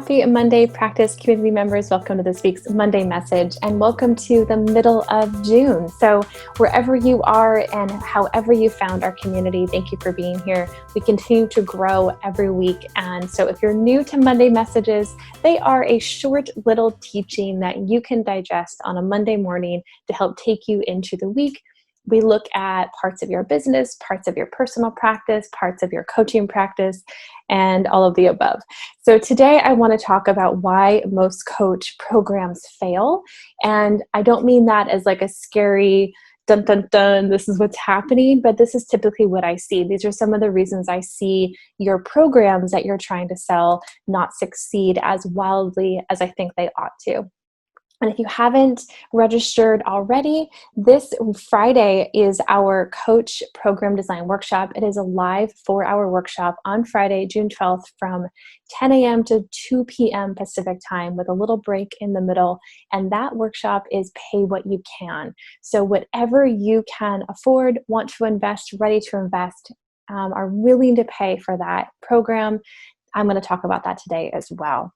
Happy Monday, practice community members. Welcome to this week's Monday message and welcome to the middle of June. So wherever you are and however you found our community, thank you for being here. We continue to grow every week. And so if you're new to Monday messages, they are a short little teaching that you can digest on a Monday morning to help take you into the week. We look at parts of your business, parts of your personal practice, parts of your coaching practice, and all of the above. So today I want to talk about why most coach programs fail. And I don't mean that as like a scary dun dun dun, this is what's happening, but this is typically what I see. These are some of the reasons I see your programs that you're trying to sell not succeed as wildly as I think they ought to. And if you haven't registered already, this Friday is our Coach Program Design Workshop. It is a live 4-hour workshop on Friday, June 12th from 10 a.m. to 2 p.m. Pacific time with a little break in the middle. And that workshop is pay what you can. So whatever you can afford, want to invest, ready to invest, are willing to pay for that program. I'm going to talk about that today as well.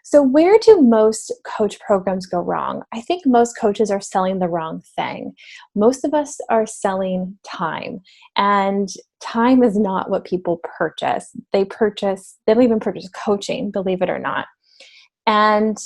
So where do most coach programs go wrong? I think most coaches are selling the wrong thing. Most of us are selling time, and time is not what people purchase. They don't even purchase coaching, believe it or not. And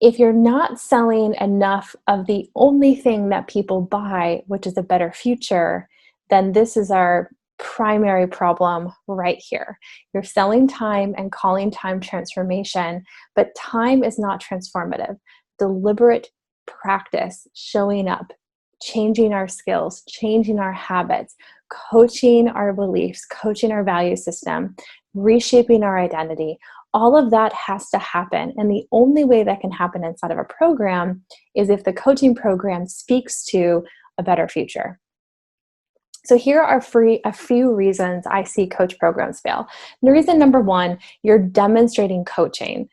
if you're not selling enough of the only thing that people buy, which is a better future, then this is our primary problem right here. You're selling time and calling time transformation, but time is not transformative. Deliberate practice, showing up, changing our skills, changing our habits, coaching our beliefs, coaching our value system, reshaping our identity, all of that has to happen. And the only way that can happen inside of a program is if the coaching program speaks to a better future. So here are a few reasons I see coach programs fail. And reason number one, you're demonstrating coaching.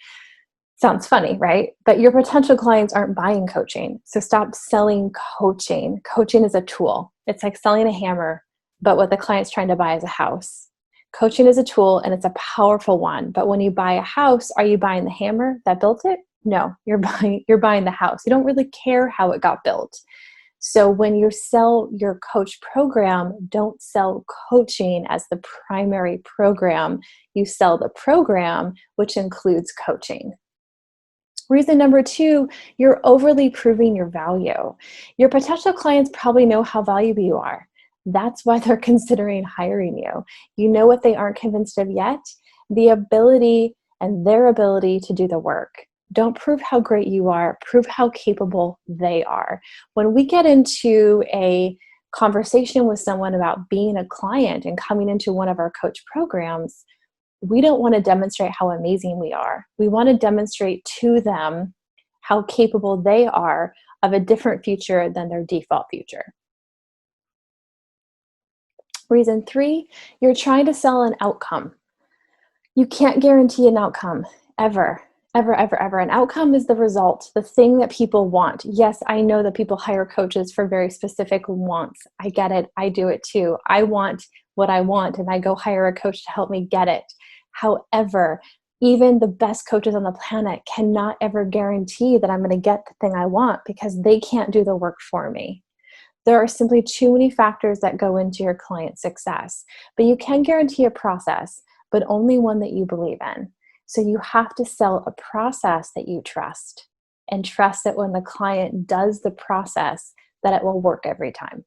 Sounds funny, right? But your potential clients aren't buying coaching. So stop selling coaching. Coaching is a tool. It's like selling a hammer, but what the client's trying to buy is a house. Coaching is a tool and it's a powerful one. But when you buy a house, are you buying the hammer that built it? No, you're buying the house. You don't really care how it got built. So when you sell your coach program, don't sell coaching as the primary program. You sell the program, which includes coaching. Reason number two, you're overly proving your value. Your potential clients probably know how valuable you are. That's why they're considering hiring you. You know what they aren't convinced of yet? The ability and their ability to do the work. Don't prove how great you are, prove how capable they are. When we get into a conversation with someone about being a client and coming into one of our coach programs, we don't want to demonstrate how amazing we are. We want to demonstrate to them how capable they are of a different future than their default future. Reason three, you're trying to sell an outcome. You can't guarantee an outcome, ever. Ever. An outcome is the result, the thing that people want. Yes, I know that people hire coaches for very specific wants. I get it. I do it too. I want what I want, and I go hire a coach to help me get it. However, even the best coaches on the planet cannot ever guarantee that I'm going to get the thing I want because they can't do the work for me. There are simply too many factors that go into your client's success. But you can guarantee a process, but only one that you believe in. So you have to sell a process that you trust, and trust that when the client does the process, that it will work every time.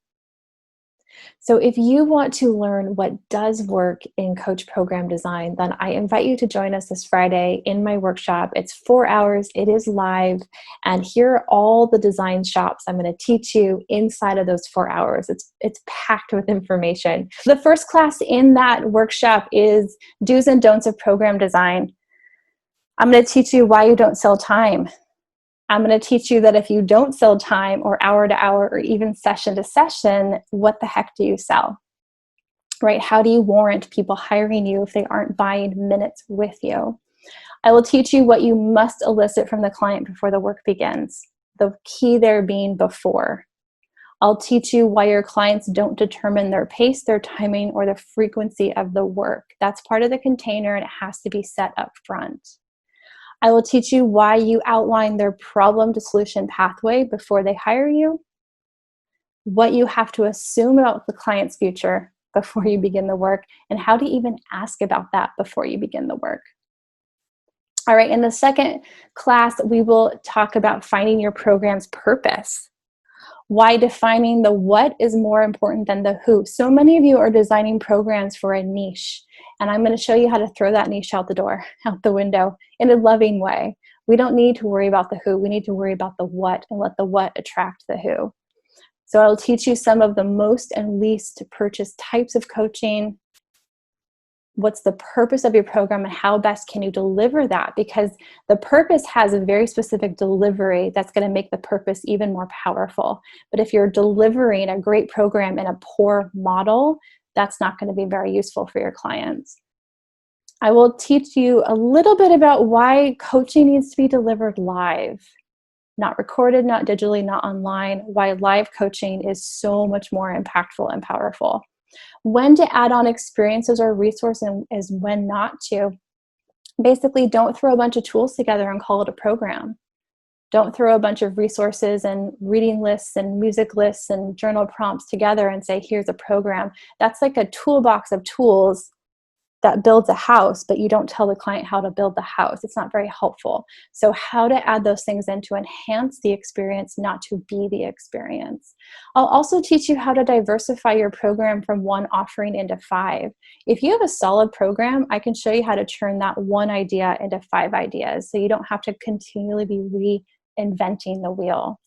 So if you want to learn what does work in coach program design, then I invite you to join us this Friday in my workshop. It's 4 hours, it is live, and here are all the design shops I'm going to teach you inside of those 4 hours. It's packed with information. The first class in that workshop is Do's and Don'ts of Program Design. I'm going to teach you why you don't sell time. I'm going to teach you that if you don't sell time or hour to hour or even session to session, what the heck do you sell? Right? How do you warrant people hiring you if they aren't buying minutes with you? I will teach you what you must elicit from the client before the work begins. The key there being before. I'll teach you why your clients don't determine their pace, their timing, or the frequency of the work. That's part of the container and it has to be set up front. I will teach you why you outline their problem to solution pathway before they hire you, what you have to assume about the client's future before you begin the work, and how to even ask about that before you begin the work. All right, in the second class, we will talk about finding your program's purpose. Why defining the what is more important than the who. So many of you are designing programs for a niche, and I'm going to show you how to throw that niche out the door, out the window, in a loving way. We don't need to worry about the who. We need to worry about the what and let the what attract the who. So I'll teach you some of the most and least purchased types of coaching. What's the purpose of your program and how best can you deliver that? Because the purpose has a very specific delivery that's going to make the purpose even more powerful. But if you're delivering a great program in a poor model, that's not going to be very useful for your clients. I will teach you a little bit about why coaching needs to be delivered live. Not recorded, not digitally, not online. Why live coaching is so much more impactful and powerful. When to add on experiences or resources and is when not to. Basically, don't throw a bunch of tools together and call it a program. Don't throw a bunch of resources and reading lists and music lists and journal prompts together and say, here's a program. That's like a toolbox of tools that builds a house, but you don't tell the client how to build the house. It's not very helpful. So how to add those things in to enhance the experience, not to be the experience. I'll also teach you how to diversify your program from one offering into 5. If you have a solid program, I can show you how to turn that one idea into 5 ideas, so you don't have to continually be reinventing the wheel.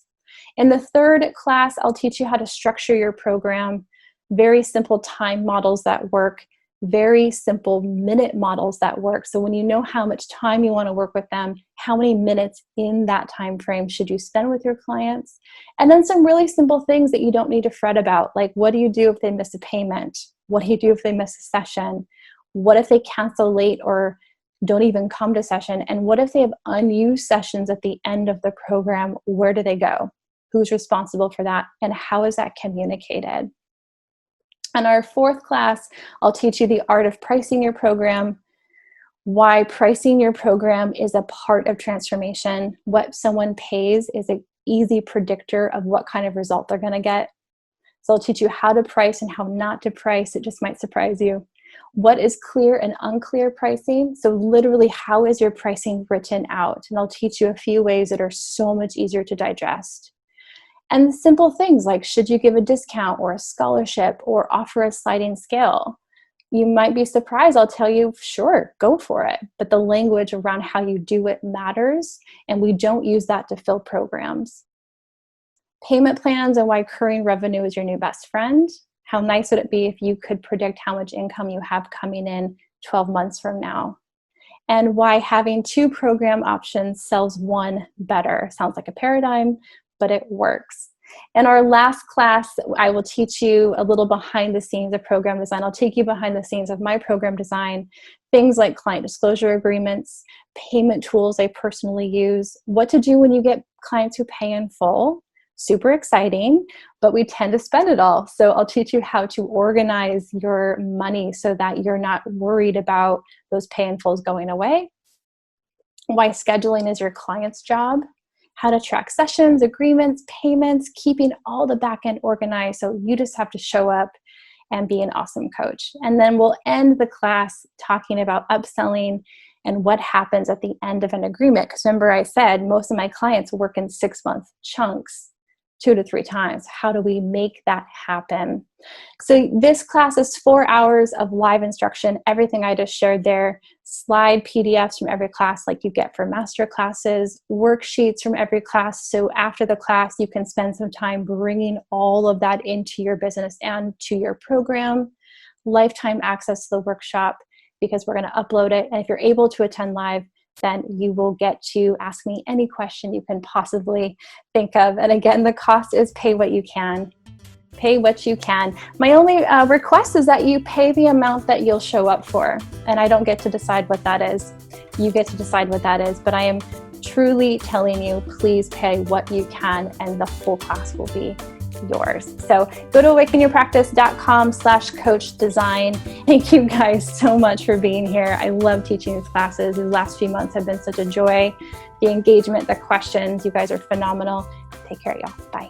In the third class, I'll teach you how to structure your program, very simple time models that work, very simple minute models that work. So when you know how much time you want to work with them, how many minutes in that time frame should you spend with your clients? And then some really simple things that you don't need to fret about, like what do you do if they miss a payment? What do you do if they miss a session? What if they cancel late or don't even come to session? And what if they have unused sessions at the end of the program? Where do they go? Who's responsible for that? And how is that communicated? In our fourth class, I'll teach you the art of pricing your program, why pricing your program is a part of transformation. What someone pays is an easy predictor of what kind of result they're going to get. So I'll teach you how to price and how not to price. It just might surprise you. What is clear and unclear pricing? So literally, how is your pricing written out? And I'll teach you a few ways that are so much easier to digest. And simple things like, should you give a discount or a scholarship or offer a sliding scale? You might be surprised. I'll tell you, sure, go for it. But the language around how you do it matters, and we don't use that to fill programs. Payment plans and why recurring revenue is your new best friend. How nice would it be if you could predict how much income you have coming in 12 months from now? And why having 2 program options sells one better. Sounds like a paradigm, but it works. In our last class, I will teach you a little behind the scenes of program design. I'll take you behind the scenes of my program design, things like client disclosure agreements, payment tools I personally use, what to do when you get clients who pay in full. Super exciting, but we tend to spend it all. So I'll teach you how to organize your money so that you're not worried about those pay in fulls going away. Why scheduling is your client's job. How to track sessions, agreements, payments, keeping all the back end organized so you just have to show up and be an awesome coach. And then we'll end the class talking about upselling and what happens at the end of an agreement. Because remember I said most of my clients work in 6-month chunks, 2 to 3 times. How do we make that happen? So this class is 4 hours of live instruction, everything I just shared there, slide PDFs from every class like you get for master classes, worksheets from every class. So after the class, you can spend some time bringing all of that into your business and to your program, lifetime access to the workshop because we're going to upload it. And if you're able to attend live, then you will get to ask me any question you can possibly think of. And again, the cost is pay what you can. Pay what you can. My only request is that you pay the amount that you'll show up for. And I don't get to decide what that is. You get to decide what that is. But I am truly telling you, please pay what you can and the whole class will be yours. So go to awakenyourpractice.com/coach-design. Thank you guys so much for being here. I love teaching these classes. These last few months have been such a joy. The engagement, the questions, you guys are phenomenal. Take care, y'all. Bye.